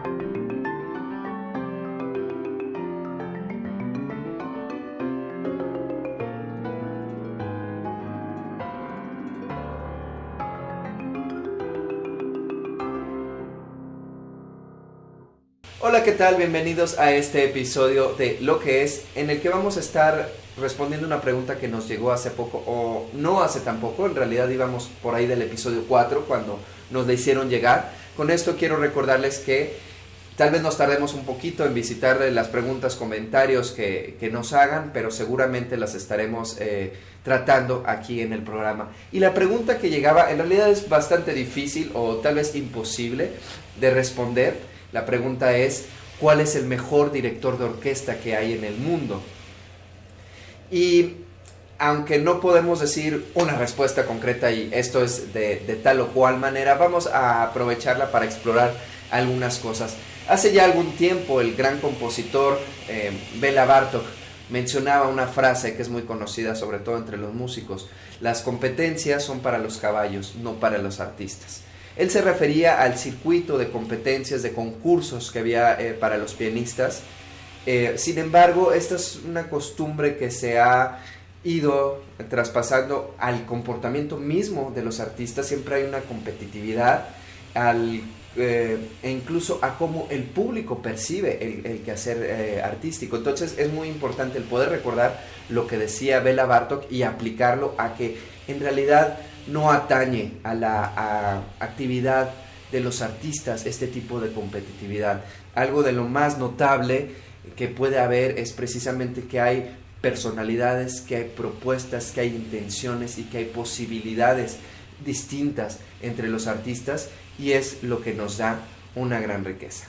Hola, ¿qué tal? Bienvenidos a este episodio de Lo que es, en el que vamos a estar respondiendo una pregunta que nos llegó hace poco, o no hace tan poco, en realidad íbamos por ahí del episodio 4 cuando nos la hicieron llegar. Con esto quiero recordarles que tal vez nos tardemos un poquito en visitar las preguntas, comentarios que nos hagan, pero seguramente las estaremos tratando aquí en el programa. Y la pregunta que llegaba en realidad es bastante difícil o tal vez imposible de responder. La pregunta es, ¿cuál es el mejor director de orquesta que hay en el mundo? Y aunque no podemos decir una respuesta concreta y esto es de tal o cual manera, vamos a aprovecharla para explorar algunas cosas. Hace ya algún tiempo el gran compositor Béla Bartók mencionaba una frase que es muy conocida sobre todo entre los músicos: las competencias son para los caballos, no para los artistas. Él se refería al circuito de competencias, de concursos que había para los pianistas. Sin embargo, esta es una costumbre que se ha ido traspasando al comportamiento mismo de los artistas. Siempre hay una competitividad e incluso a cómo el público percibe el quehacer artístico. Entonces es muy importante el poder recordar lo que decía Béla Bartók y aplicarlo a que en realidad no atañe a la actividad de los artistas este tipo de competitividad. Algo de lo más notable que puede haber es precisamente que hay personalidades, que hay propuestas, que hay intenciones y que hay posibilidades distintas entre los artistas, y es lo que nos da una gran riqueza.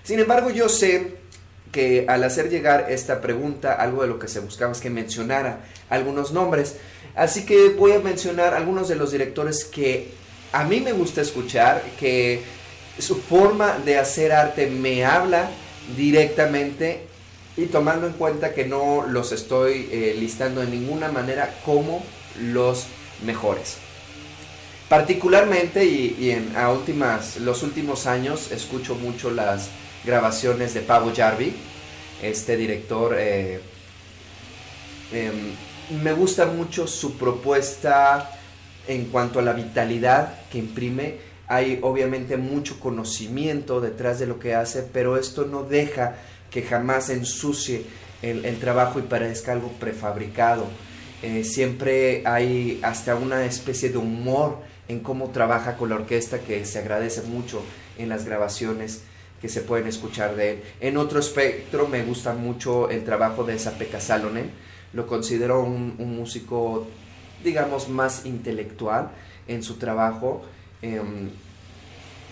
Sin embargo, yo sé que al hacer llegar esta pregunta, algo de lo que se buscaba es que mencionara algunos nombres. Así que voy a mencionar algunos de los directores que a mí me gusta escuchar, que su forma de hacer arte me habla directamente, y tomando en cuenta que no los estoy listando de ninguna manera como los mejores. Particularmente los últimos años escucho mucho las grabaciones de Paavo Järvi, este director. Me gusta mucho su propuesta en cuanto a la vitalidad que imprime. Hay obviamente mucho conocimiento detrás de lo que hace, pero esto no deja que jamás ensucie el trabajo y parezca algo prefabricado. Siempre hay hasta una especie de humor en cómo trabaja con la orquesta, que se agradece mucho en las grabaciones que se pueden escuchar de él. En otro espectro me gusta mucho el trabajo de Esa-Pekka Salonen. Lo considero un músico, digamos, más intelectual en su trabajo,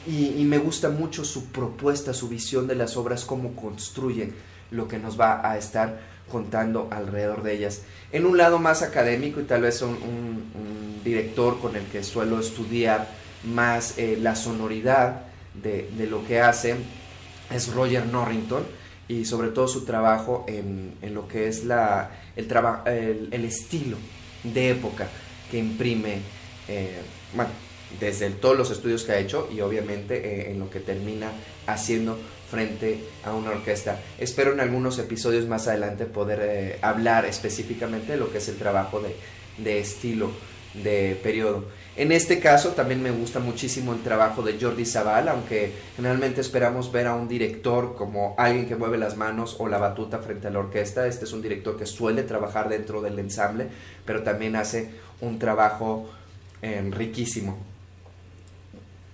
y me gusta mucho su propuesta, su visión de las obras, cómo construyen lo que nos va a estar contando alrededor de ellas. En un lado más académico, y tal vez un director con el que suelo estudiar más la sonoridad de lo que hace, es Roger Norrington, y sobre todo su trabajo en lo que es el estilo de época que imprime, desde todos los estudios que ha hecho y obviamente en lo que termina haciendo frente a una orquesta. Espero en algunos episodios más adelante poder hablar específicamente de lo que es el trabajo de estilo, de periodo. En este caso también me gusta muchísimo el trabajo de Jordi Savall, aunque generalmente esperamos ver a un director como alguien que mueve las manos o la batuta frente a la orquesta. Este es un director que suele trabajar dentro del ensamble, pero también hace un trabajo riquísimo.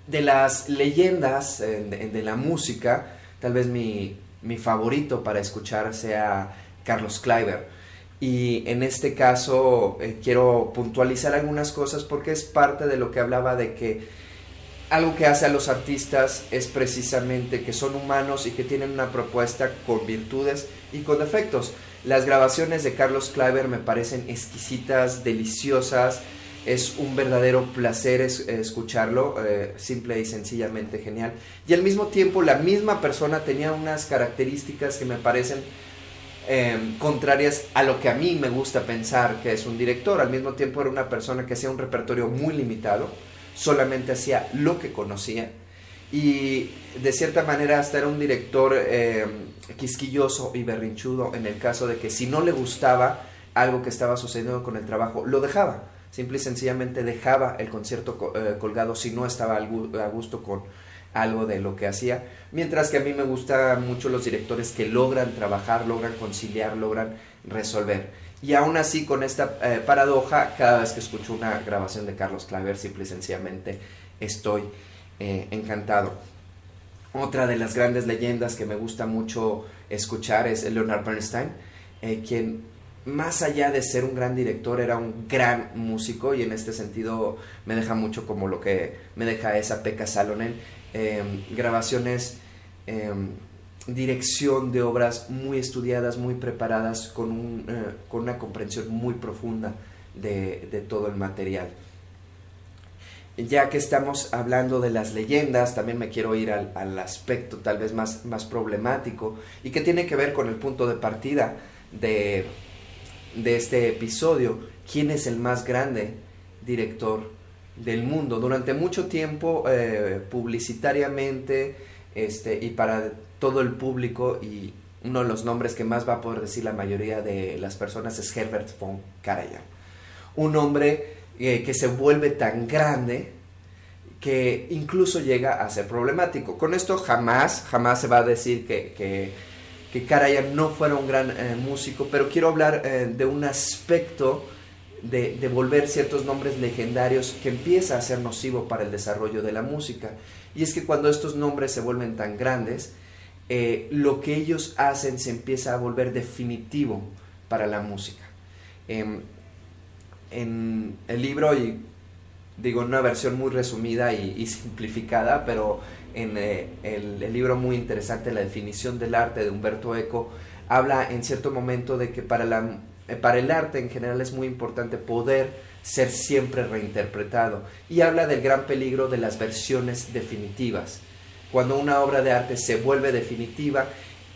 De las leyendas de la música, tal vez mi favorito para escuchar sea Carlos Kleiber. Y en este caso quiero puntualizar algunas cosas porque es parte de lo que hablaba, de que algo que hace a los artistas es precisamente que son humanos y que tienen una propuesta con virtudes y con defectos. Las grabaciones de Carlos Kleiber me parecen exquisitas, deliciosas. Es un verdadero placer escucharlo, simple y sencillamente genial. Y al mismo tiempo la misma persona tenía unas características que me parecen contrarias a lo que a mí me gusta pensar que es un director. Al mismo tiempo era una persona que hacía un repertorio muy limitado, solamente hacía lo que conocía, y de cierta manera hasta era un director quisquilloso y berrinchudo, en el caso de que si no le gustaba algo que estaba sucediendo con el trabajo, lo dejaba. Simple y sencillamente dejaba el concierto colgado si no estaba a gusto con algo de lo que hacía. Mientras que a mí me gustan mucho los directores que logran trabajar, logran conciliar, logran resolver. Y aún así, con esta paradoja, cada vez que escucho una grabación de Carlos Kleiber, simple y sencillamente estoy encantado. Otra de las grandes leyendas que me gusta mucho escuchar es Leonard Bernstein, quien más allá de ser un gran director era un gran músico, y en este sentido me deja mucho como lo que me deja esa Pekka Salonen, grabaciones, dirección de obras muy estudiadas, muy preparadas, con una comprensión muy profunda de todo el material. Ya que estamos hablando de las leyendas, también me quiero ir al aspecto tal vez más problemático, y que tiene que ver con el punto de partida de este episodio. ¿Quién es el más grande director del mundo? Durante mucho tiempo, publicitariamente, y para todo el público, y uno de los nombres que más va a poder decir la mayoría de las personas es Herbert von Karajan. Un hombre que se vuelve tan grande que incluso llega a ser problemático. Con esto jamás se va a decir que Karajan no fuera un gran músico, pero quiero hablar de un aspecto de volver ciertos nombres legendarios que empieza a ser nocivo para el desarrollo de la música. Y es que cuando estos nombres se vuelven tan grandes, lo que ellos hacen se empieza a volver definitivo para la música. En el libro, y digo en una versión muy resumida y simplificada, pero en el libro muy interesante, La definición del arte, de Umberto Eco, habla en cierto momento de que para el arte en general es muy importante poder ser siempre reinterpretado, y habla del gran peligro de las versiones definitivas. Cuando una obra de arte se vuelve definitiva,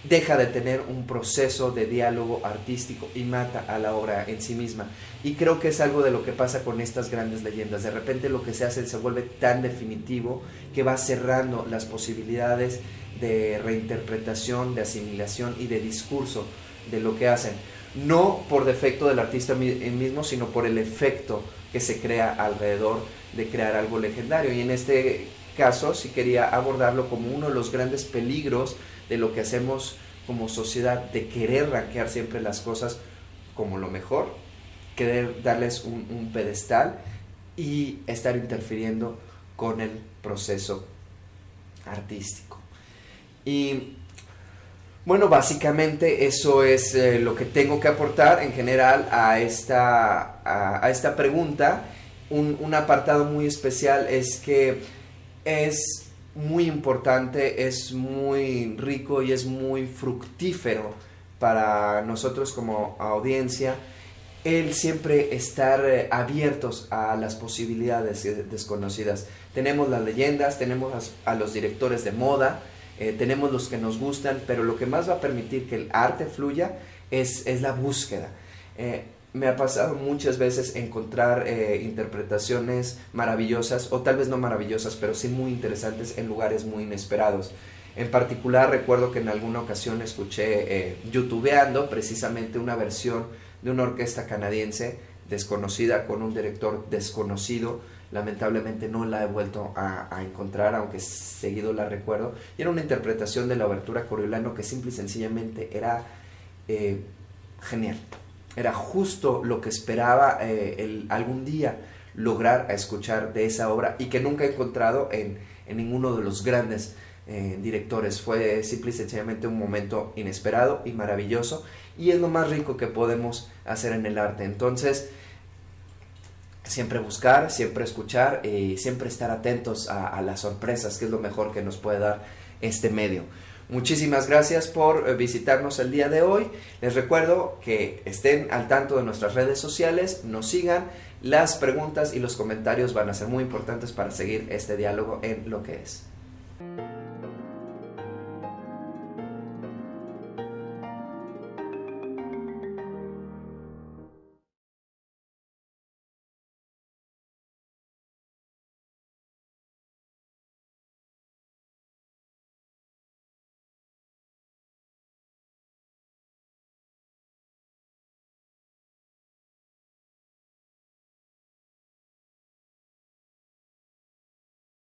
deja de tener un proceso de diálogo artístico y mata a la obra en sí misma. Y creo que es algo de lo que pasa con estas grandes leyendas. De repente lo que se hace se vuelve tan definitivo que va cerrando las posibilidades de reinterpretación, de asimilación y de discurso de lo que hacen. No por defecto del artista mismo, sino por el efecto que se crea alrededor de crear algo legendario. Y en este caso sí quería abordarlo como uno de los grandes peligros de lo que hacemos como sociedad, de querer rankear siempre las cosas como lo mejor, querer darles un pedestal y estar interfiriendo con el proceso artístico. Y bueno, básicamente eso es lo que tengo que aportar en general a esta pregunta. Un apartado muy especial es que es muy importante, es muy rico y es muy fructífero para nosotros como audiencia el siempre estar abiertos a las posibilidades desconocidas. Tenemos las leyendas, tenemos a los directores de moda, tenemos los que nos gustan, pero lo que más va a permitir que el arte fluya es la búsqueda. Me ha pasado muchas veces encontrar interpretaciones maravillosas, o tal vez no maravillosas, pero sí muy interesantes en lugares muy inesperados. En particular recuerdo que en alguna ocasión escuché youtubeando precisamente una versión de una orquesta canadiense desconocida con un director desconocido. Lamentablemente no la he vuelto a encontrar, aunque seguido la recuerdo, y era una interpretación de la obertura Coriolano que simple y sencillamente era genial. Era justo lo que esperaba algún día lograr a escuchar de esa obra, y que nunca he encontrado en ninguno de los grandes directores. Fue simple y sencillamente un momento inesperado y maravilloso, y es lo más rico que podemos hacer en el arte. Entonces, siempre buscar, siempre escuchar y siempre estar atentos a las sorpresas, que es lo mejor que nos puede dar este medio. Muchísimas gracias por visitarnos el día de hoy. Les recuerdo que estén al tanto de nuestras redes sociales, nos sigan. Las preguntas y los comentarios van a ser muy importantes para seguir este diálogo en Lo que es.